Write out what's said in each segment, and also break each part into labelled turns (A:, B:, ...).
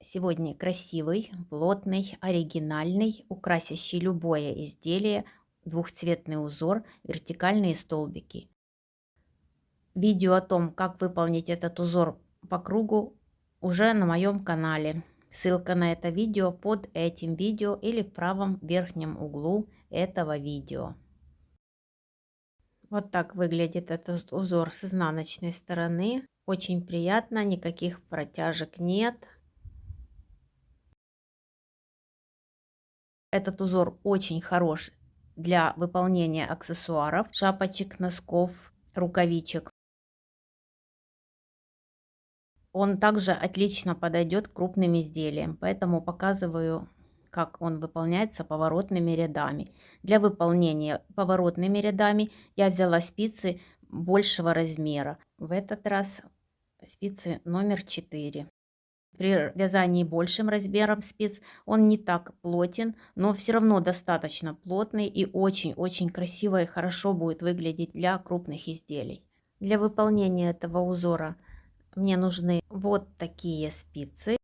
A: Сегодня красивый, плотный, оригинальный, украсящий любое изделие, двухцветный узор, вертикальные столбики. Видео о том, как выполнить этот узор по кругу, уже на моем канале. Ссылка на это видео под этим видео или в правом верхнем углу этого видео. Вот так выглядит этот узор с изнаночной стороны. Очень приятно, никаких протяжек нет. Этот узор очень хорош для выполнения аксессуаров, шапочек, носков, рукавичек. Он также отлично подойдет к крупным изделиям, поэтому показываю, как он выполняется поворотными рядами. Для выполнения поворотными рядами я взяла спицы большего размера. В этот раз спицы номер 4. При вязании большим размером спиц он не так плотен, но все равно достаточно плотный и очень-очень красиво и хорошо будет выглядеть для крупных изделий. Для выполнения этого узора мне нужны вот такие спицы.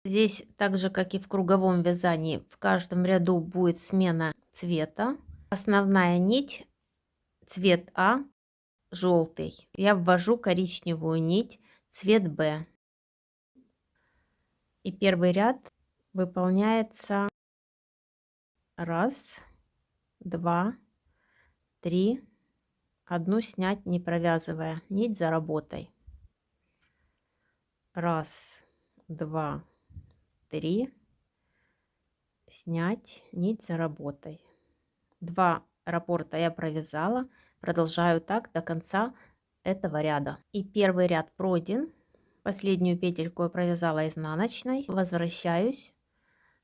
A: Здесь, так же как и в круговом вязании, в каждом ряду будет смена цвета. Основная нить цвет А, желтый. Я ввожу коричневую нить цвет Б. И первый ряд выполняется раз, два, три. Одну снять, не провязывая нить за работой. Раз, два, три. Снять нить за работой. 2 раппорта я провязала. Продолжаю так до конца этого ряда. И первый ряд пройден. Последнюю петельку я провязала изнаночной. Возвращаюсь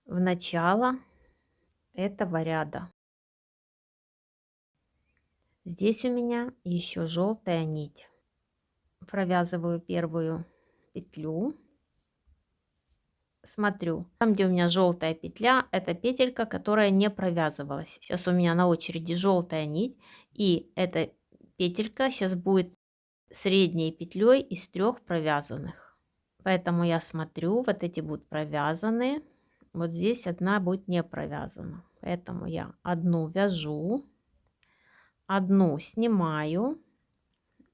A: в начало этого ряда. Здесь у меня еще желтая нить. Провязываю первую петлю. Смотрю, там, где у меня желтая петля, это петелька, которая не провязывалась. Сейчас у меня на очереди желтая нить, и эта петелька сейчас будет средней петлей из 3 провязанных. Поэтому я смотрю, вот эти будут провязаны, вот здесь одна будет не провязана. Поэтому я одну вяжу, одну снимаю,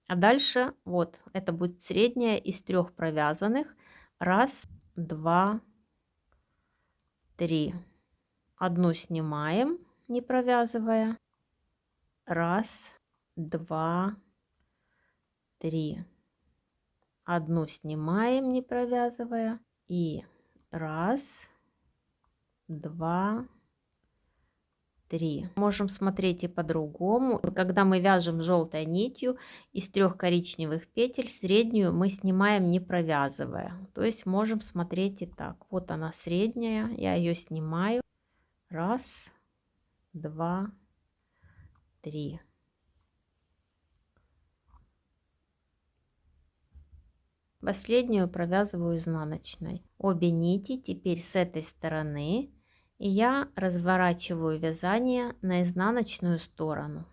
A: а дальше вот это будет средняя из 3 провязанных. Раз, два, 3. Одну снимаем, не провязывая. Раз, два, 3. Одну снимаем, не провязывая. И раз, два, 3. Можем смотреть и по-другому. Когда мы вяжем желтой нитью из 3 коричневых петель, среднюю мы снимаем, не провязывая. То есть можем смотреть и так. Вот она средняя, я ее снимаю. Раз, два, 3. Последнюю провязываю изнаночной. Обе нити теперь с этой стороны, и я разворачиваю вязание на изнаночную сторону.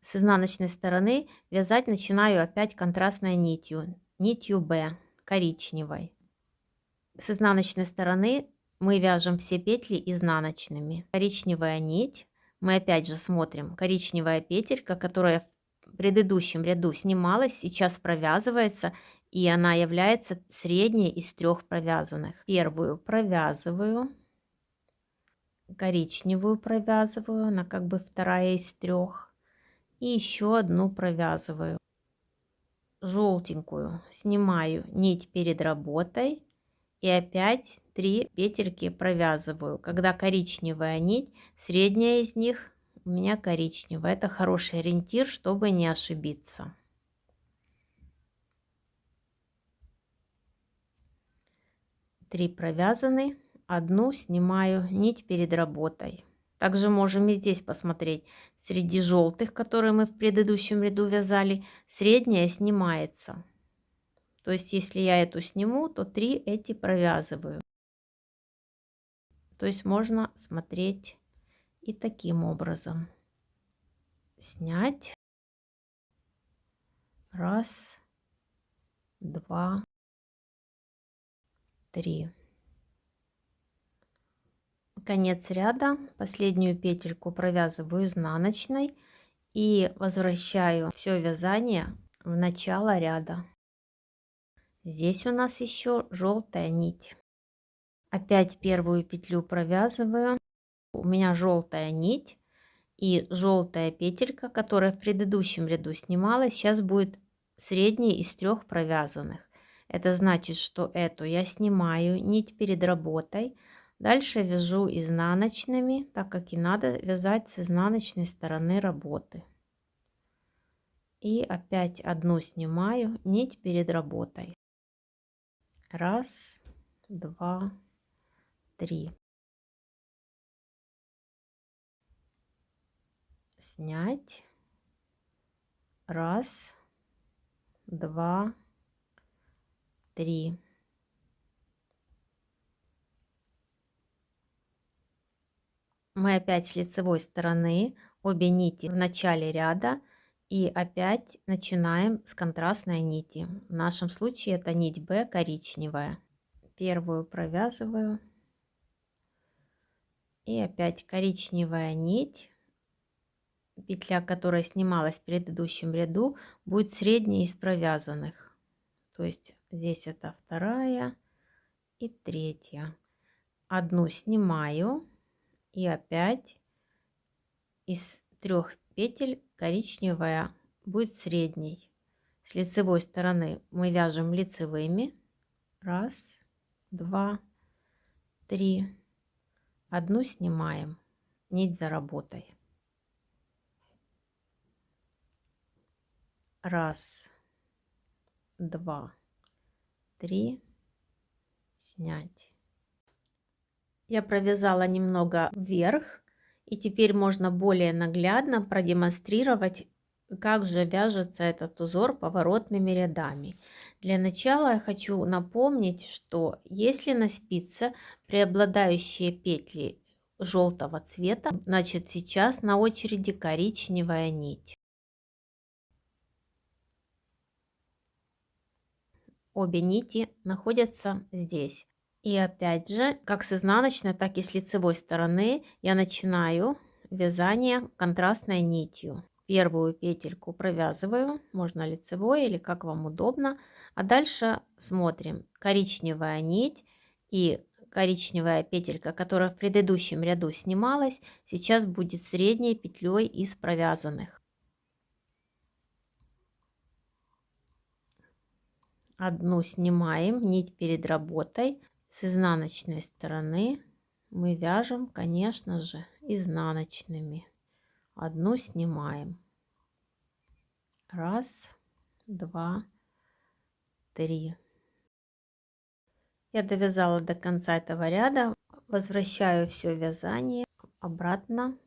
A: С изнаночной стороны вязать начинаю опять контрастной нитью Б, коричневой. С изнаночной стороны мы вяжем все петли изнаночными. Коричневая нить, мы опять же смотрим, коричневая петелька, которая в предыдущем ряду снималась, сейчас провязывается, и она является средней из 3 провязанных. Первую провязываю, коричневую провязываю, она как бы вторая из 3, и еще одну провязываю. Желтенькую снимаю нить перед работой и опять 3 петельки провязываю. Когда коричневая нить, средняя из них у меня коричневая. Это хороший ориентир, чтобы не ошибиться. Три провязаны, одну снимаю нить перед работой. Также можем и здесь посмотреть. Среди желтых, которые мы в предыдущем ряду вязали, средняя снимается. То есть если я эту сниму, то 3 эти провязываю. То есть можно смотреть и таким образом. Снять. Раз, два, 3. Конец ряда. Последнюю петельку провязываю изнаночной и возвращаю все вязание в начало ряда. Здесь у нас еще желтая нить. Опять первую петлю провязываю. У меня желтая нить и желтая петелька, которая в предыдущем ряду снималась, сейчас будет средней из 3 провязанных. Это значит, что эту я снимаю нить перед работой. Дальше вяжу изнаночными, так как и надо вязать с изнаночной стороны работы. И опять одну снимаю нить перед работой. Раз, два, три. Снять. Раз, два, три. Мы опять с лицевой стороны обе нити в начале ряда и опять начинаем с контрастной нити. В нашем случае это нить Б коричневая. Первую провязываю и опять коричневая нить, петля, которая снималась в предыдущем ряду, будет средней из провязанных. То есть здесь это вторая и третья. Одну снимаю и опять из 3 петель коричневая будет средней. С лицевой стороны мы вяжем лицевыми. Раз, два, три. Одну снимаем, нить за работой. Раз, два, три. Снять. Я провязала немного вверх, и теперь можно более наглядно продемонстрировать, как же вяжется этот узор поворотными рядами. Для начала я хочу напомнить, что если на спице преобладающие петли желтого цвета, значит сейчас на очереди коричневая нить. Обе нити находятся здесь. И опять же, как с изнаночной, так и с лицевой стороны я начинаю вязание контрастной нитью. Первую петельку провязываю, можно лицевой или как вам удобно. А дальше смотрим. Коричневая нить и коричневая петелька, которая в предыдущем ряду снималась, сейчас будет средней петлей из провязанных. Одну снимаем, нить перед работой. С изнаночной стороны мы вяжем, конечно же, изнаночными. Одну снимаем. Раз, два, три. Я довязала до конца этого ряда. Возвращаю все вязание обратно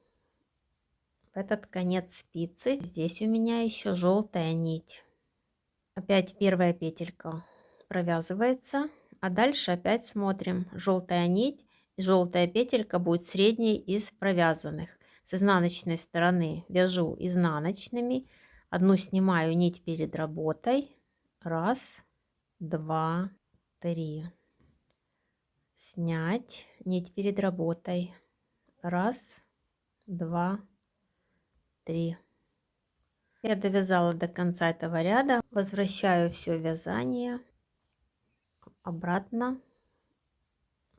A: в этот конец спицы. Здесь у меня еще желтая нить. Опять первая петелька провязывается, а дальше опять смотрим. Желтая нить и желтая петелька будет средней из провязанных. С изнаночной стороны вяжу изнаночными. Одну снимаю нить перед работой. Раз, два, три. Снять нить перед работой. Раз, два, три. Я довязала до конца этого ряда. Возвращаю все вязание обратно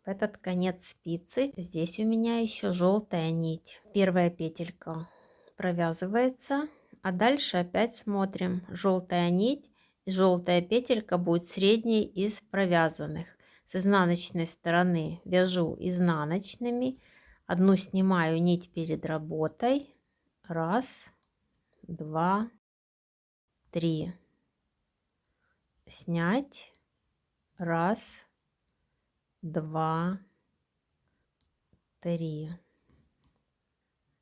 A: в этот конец спицы. Здесь у меня еще желтая нить. Первая петелька провязывается, а дальше опять смотрим. Желтая нить и желтая петелька будет средней из провязанных. С изнаночной стороны вяжу изнаночными. Одну снимаю нить перед работой. Раз, два, три. Снять. Раз, два, три.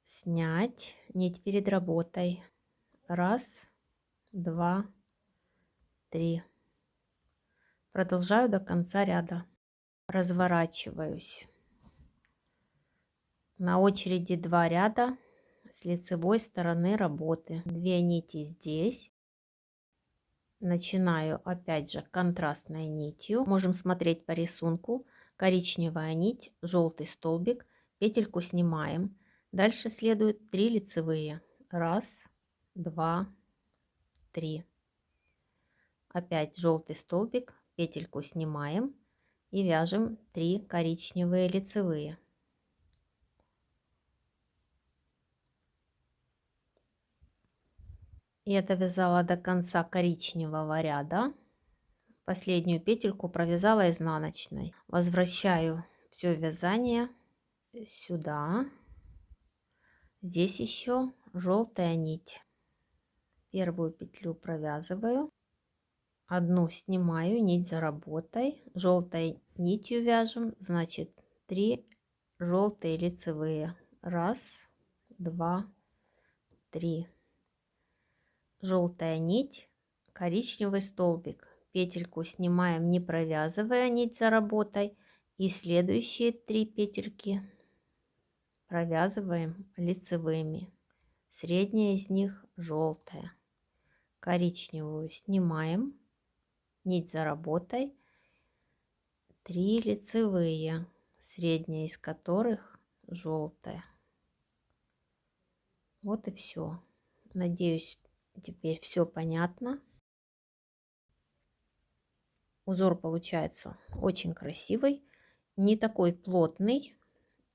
A: Снять нить перед работой. Раз, два, три. Продолжаю до конца ряда. Разворачиваюсь. На очереди 2 ряда с лицевой стороны работы. 2 нити здесь. Начинаю опять же контрастной нитью. Можем смотреть по рисунку. Коричневая нить, желтый столбик, петельку снимаем. Дальше следует 3 лицевые. Раз, два, три. Опять желтый столбик, петельку снимаем и вяжем 3 коричневые лицевые. Я довязала до конца коричневого ряда. Последнюю петельку провязала изнаночной. Возвращаю все вязание сюда. Здесь еще желтая нить. Первую петлю провязываю, одну снимаю, нить за работой, желтой нитью вяжем, значит 3 желтые лицевые. Раз, два, три. Желтая нить, коричневый столбик. Петельку снимаем, не провязывая нить за работой, и следующие 3 петельки провязываем лицевыми. Средняя из них желтая. Коричневую снимаем, нить за работой, 3 лицевые, средняя из которых желтая. Вот и все. Надеюсь, теперь все понятно. Узор получается очень красивый, не такой плотный,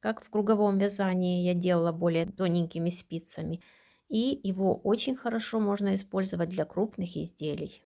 A: как в круговом вязании я делала более тоненькими спицами. И его очень хорошо можно использовать для крупных изделий.